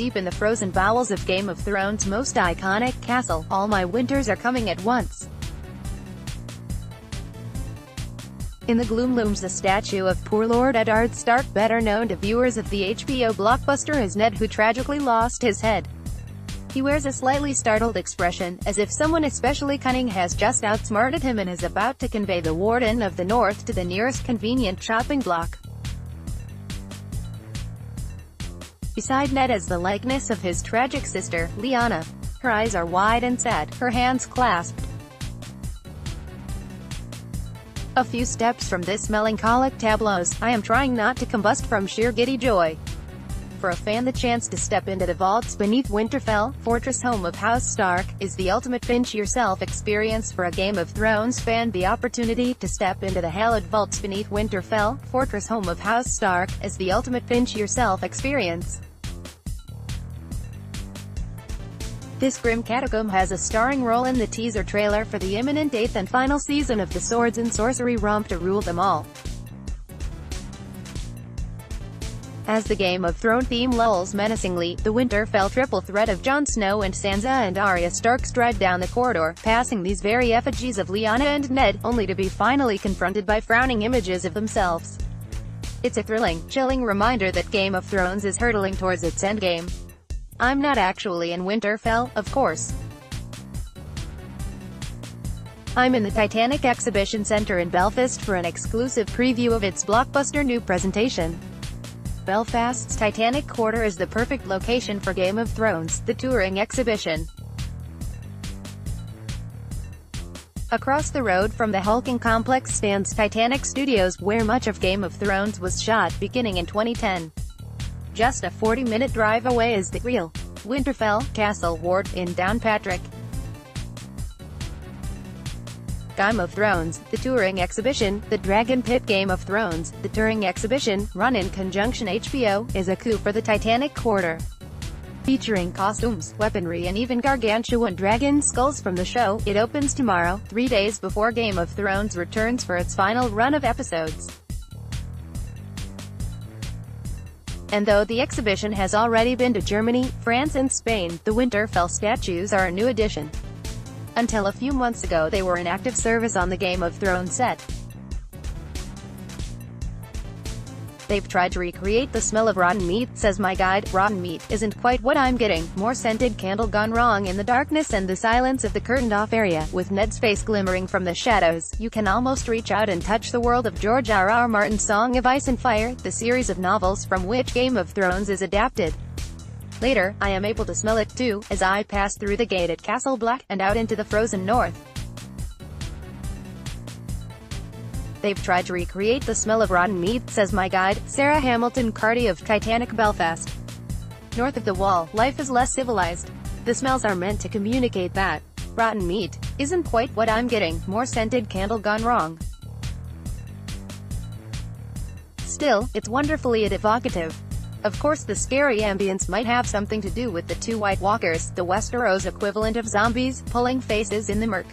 deep in the frozen bowels of Game of Thrones' most iconic castle, all my winters are coming at once. In the gloom looms the statue of poor Lord Eddard Stark, better known to viewers of the HBO blockbuster as Ned, who tragically lost his head. He wears a slightly startled expression, as if someone especially cunning has just outsmarted him and is about to convey the Warden of the North to the nearest convenient shopping block. Beside Ned is the likeness of his tragic sister, Lyanna. Her eyes are wide and sad, her hands clasped. A few steps from this melancholic tableaus, I am trying not to combust from sheer giddy joy. For a fan, the chance to step into the vaults beneath Winterfell, fortress home of House Stark, is the ultimate pinch-yourself experience. For a Game of Thrones fan, the opportunity to step into the hallowed vaults beneath Winterfell, fortress home of House Stark, is the ultimate pinch-yourself experience. This grim catacomb has a starring role in the teaser trailer for the imminent 8th and final season of the Swords and Sorcery romp to rule them all. As the Game of Thrones theme lulls menacingly, the Winterfell triple threat of Jon Snow and Sansa and Arya Stark stride down the corridor, passing these very effigies of Lyanna and Ned, only to be finally confronted by frowning images of themselves. It's a thrilling, chilling reminder that Game of Thrones is hurtling towards its endgame. I'm not actually in Winterfell, of course. I'm in the Titanic Exhibition Centre in Belfast for an exclusive preview of its blockbuster new presentation. Belfast's Titanic Quarter is the perfect location for Game of Thrones, the touring exhibition. Across the road from the hulking complex stands Titanic Studios, where much of Game of Thrones was shot, beginning in 2010. Just a 40-minute drive away is the real Winterfell Castle Warden in Downpatrick. Game of Thrones, the touring exhibition, the Dragon Pit Game of Thrones, the touring exhibition, run in conjunction HBO, is a coup for the Titanic Quarter. Featuring costumes, weaponry and even gargantuan dragon skulls from the show, it opens tomorrow, 3 days before Game of Thrones returns for its final run of episodes. And though the exhibition has already been to Germany, France and Spain, the Winterfell statues are a new addition. Until a few months ago they were in active service on the Game of Thrones set. They've tried to recreate the smell of rotten meat, says my guide. Rotten meat isn't quite what I'm getting. More scented candle gone wrong in the darkness and the silence of the curtained-off area, with Ned's face glimmering from the shadows. You can almost reach out and touch the world of George R.R. Martin's Song of Ice and Fire, the series of novels from which Game of Thrones is adapted. Later, I am able to smell it too, as I pass through the gate at Castle Black, and out into the frozen north. They've tried to recreate the smell of rotten meat, says my guide, Sarah Hamilton-Carty of Titanic Belfast. North of the Wall, life is less civilized. The smells are meant to communicate that rotten meat isn't quite what I'm getting. More scented candle gone wrong. Still, it's wonderfully evocative. Of course the scary ambience might have something to do with the two White Walkers, the Westeros equivalent of zombies, pulling faces in the murk.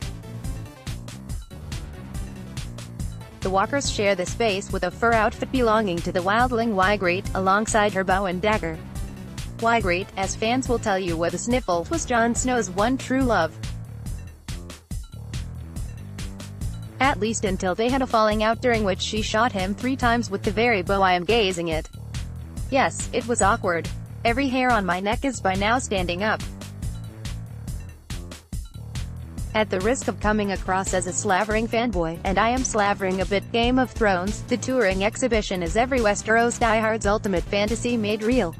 The walkers share the space with a fur outfit belonging to the wildling Ygritte, alongside her bow and dagger. Ygritte, as fans will tell you with a sniffle, was Jon Snow's one true love. At least until they had a falling out during which she shot him 3 times with the very bow I am gazing at. Yes, it was awkward. Every hair on my neck is by now standing up. At the risk of coming across as a slavering fanboy, and I am slavering a bit, Game of Thrones, the touring exhibition is every Westeros diehard's ultimate fantasy made real.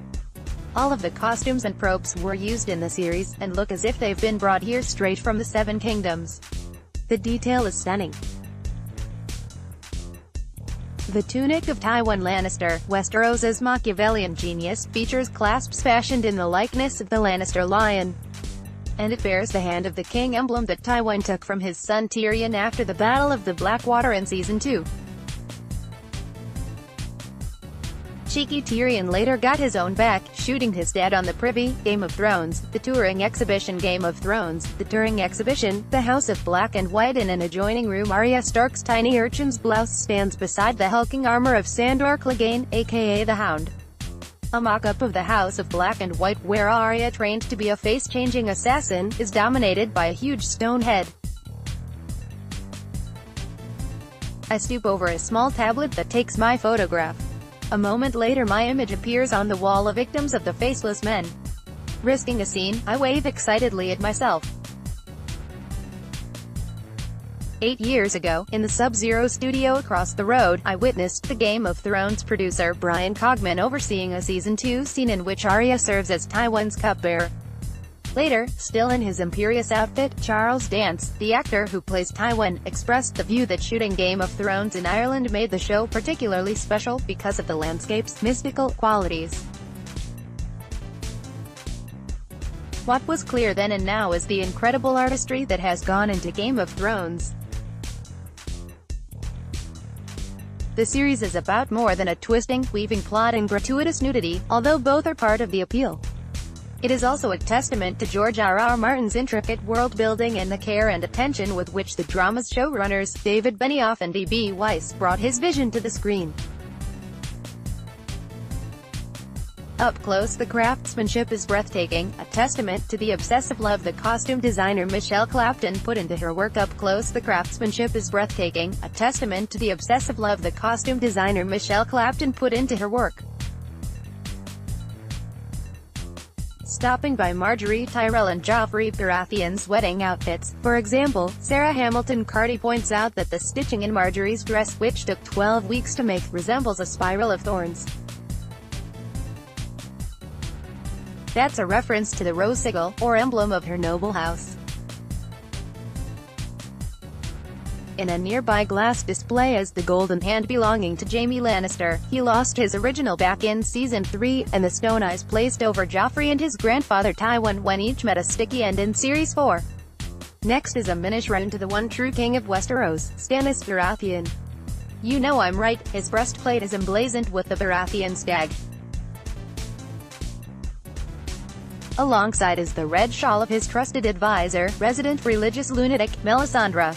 All of the costumes and props were used in the series, and look as if they've been brought here straight from the Seven Kingdoms. The detail is stunning. The tunic of Tywin Lannister, Westeros's Machiavellian genius, features clasps fashioned in the likeness of the Lannister lion. And it bears the hand of the king emblem that Tywin took from his son Tyrion after the Battle of the Blackwater in Season 2. Cheeky Tyrion later got his own back, shooting his dad on the Privy. Game of Thrones, the touring exhibition. Game of Thrones, the touring exhibition, the House of Black and White. In an adjoining room, Arya Stark's tiny urchin's blouse stands beside the hulking armor of Sandor Clegane, aka the Hound. A mock-up of the House of Black and White, where Arya, trained to be a face-changing assassin, is dominated by a huge stone head. I stoop over a small tablet that takes my photograph. A moment later my image appears on the wall of victims of the Faceless Men. Risking a scene, I wave excitedly at myself. 8 years ago, in the Sub-Zero studio across the road, I witnessed the Game of Thrones producer Brian Cogman overseeing a Season 2 scene in which Arya serves as Tywin's cupbearer. Later, still in his imperious outfit, Charles Dance, the actor who plays Tywin, expressed the view that shooting Game of Thrones in Ireland made the show particularly special because of the landscape's mystical qualities. What was clear then and now is the incredible artistry that has gone into Game of Thrones. The series is about more than a twisting, weaving plot and gratuitous nudity, although both are part of the appeal. It is also a testament to George R.R. Martin's intricate world-building and the care and attention with which the drama's showrunners, David Benioff and D.B. Weiss, brought his vision to the screen. Up close, the craftsmanship is breathtaking, a testament to the obsessive love the costume designer Michelle Clapton put into her work. Up close, the craftsmanship is breathtaking, a testament to the obsessive love the costume designer Michelle Clapton put into her work. Stopping by Marjorie Tyrell and Joffrey Baratheon's wedding outfits, for example, Sarah Hamilton Carty points out that the stitching in Marjorie's dress, which took 12 weeks to make, resembles a spiral of thorns. That's a reference to the rose sigil, or emblem of her noble house. In a nearby glass display is the golden hand belonging to Jaime Lannister. He lost his original back in Season 3, and the stone eyes placed over Joffrey and his grandfather Tywin when each met a sticky end in Series 4. Next is a miniature rune to the one true king of Westeros, Stannis Baratheon. You know I'm right, his breastplate is emblazoned with the Baratheon stag. Alongside is the red shawl of his trusted advisor, resident religious lunatic, Melisandre.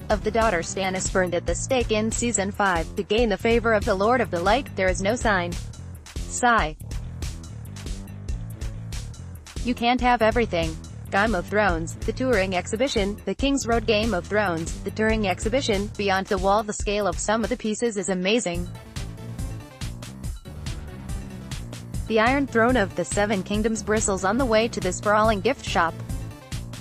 Of the daughter Stannis burned at the stake in Season 5, to gain the favor of the Lord of the Light, there is no sign. Sigh. You can't have everything. Game of Thrones, the touring exhibition, the King's Road Game of Thrones, the touring exhibition, beyond the wall. The scale of some of the pieces is amazing. The Iron Throne of the Seven Kingdoms bristles on the way to the sprawling gift shop.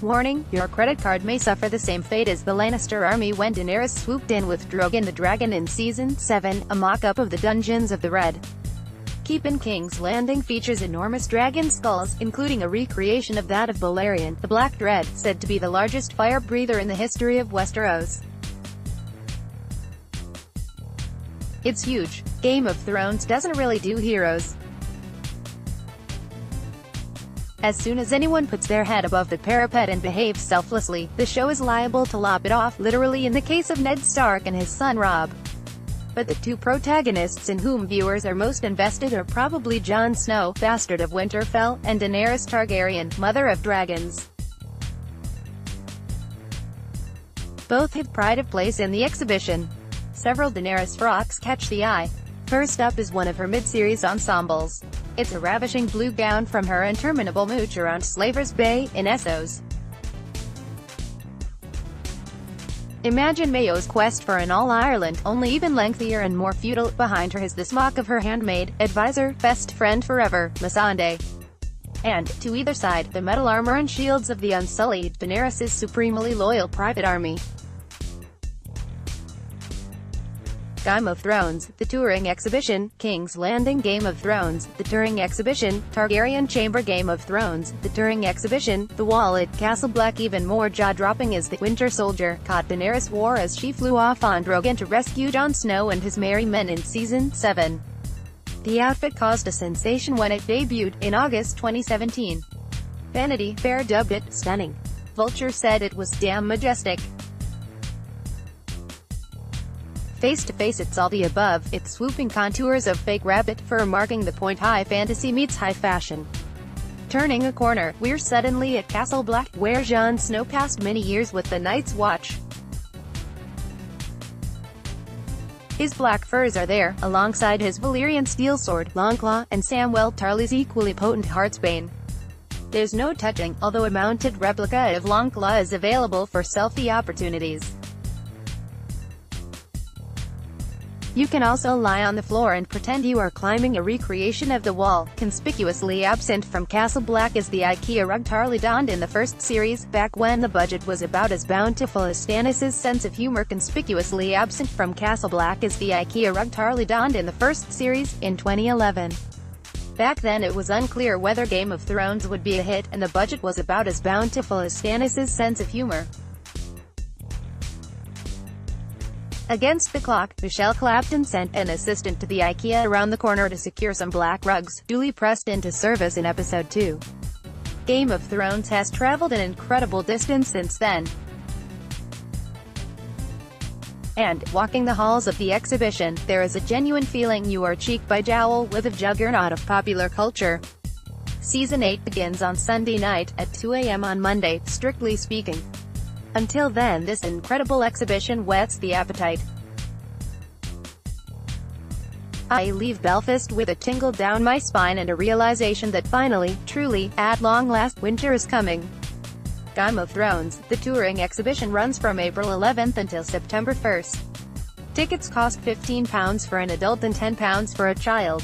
Warning, your credit card may suffer the same fate as the Lannister army when Daenerys swooped in with Drogon the Dragon in Season 7, a mock-up of the Dungeons of the Red Keep in King's Landing features enormous dragon skulls, including a recreation of that of Balerion, the Black Dread, said to be the largest fire breather in the history of Westeros. It's huge. Game of Thrones doesn't really do heroes. As soon as anyone puts their head above the parapet and behaves selflessly, the show is liable to lop it off, literally in the case of Ned Stark and his son Robb. But the two protagonists in whom viewers are most invested are probably Jon Snow, bastard of Winterfell, and Daenerys Targaryen, mother of dragons. Both have pride of place in the exhibition. Several Daenerys frocks catch the eye. First up is one of her mid-series ensembles. It's a ravishing blue gown from her interminable mooch around Slaver's Bay, in Essos. Imagine Mayo's quest for an all-Ireland, only even lengthier and more futile. Behind her is the smock of her handmaid, advisor, best friend forever, Missandei. And, to either side, the metal armor and shields of the Unsullied, Daenerys' supremely loyal private army. Game of Thrones, the touring exhibition, King's Landing Game of Thrones, the touring exhibition, Targaryen Chamber Game of Thrones, the touring exhibition, The Wall at Castle Black. Even more jaw-dropping is the Winter Soldier, caught Daenerys wore as she flew off on Drogon to rescue Jon Snow and his merry men in Season 7. The outfit caused a sensation when it debuted, in August 2017. Vanity Fair dubbed it stunning. Vulture said it was damn majestic. Face to face, it's all the above. Its swooping contours of fake rabbit fur marking the point high fantasy meets high fashion. Turning a corner, we're suddenly at Castle Black, where Jon Snow passed many years with the Night's Watch. His black furs are there, alongside his Valyrian steel sword, Longclaw, and Samwell Tarly's equally potent Heartsbane. There's no touching, although a mounted replica of Longclaw is available for selfie opportunities. You can also lie on the floor and pretend you are climbing a recreation of the wall. Conspicuously absent from Castle Black is the IKEA rug Tarly donned in the first series, back when the budget was about as bountiful as Stannis' sense of humor. Conspicuously absent from Castle Black is the IKEA rug Tarly donned in the first series, in 2011. Back then it was unclear whether Game of Thrones would be a hit, and the budget was about as bountiful as Stannis' sense of humor. Against the clock, Michelle Clapton sent an assistant to the IKEA around the corner to secure some black rugs, duly pressed into service in episode 2. Game of Thrones has traveled an incredible distance since then. And, walking the halls of the exhibition, there is a genuine feeling you are cheek by jowl with a juggernaut of popular culture. Season 8 begins on Sunday night, at 2 a.m. on Monday, strictly speaking. Until then, this incredible exhibition whets the appetite. I leave Belfast with a tingle down my spine and a realization that finally, truly, at long last, winter is coming. Game of Thrones, the touring exhibition runs from April 11th until September 1st. Tickets cost £15 for an adult and £10 for a child.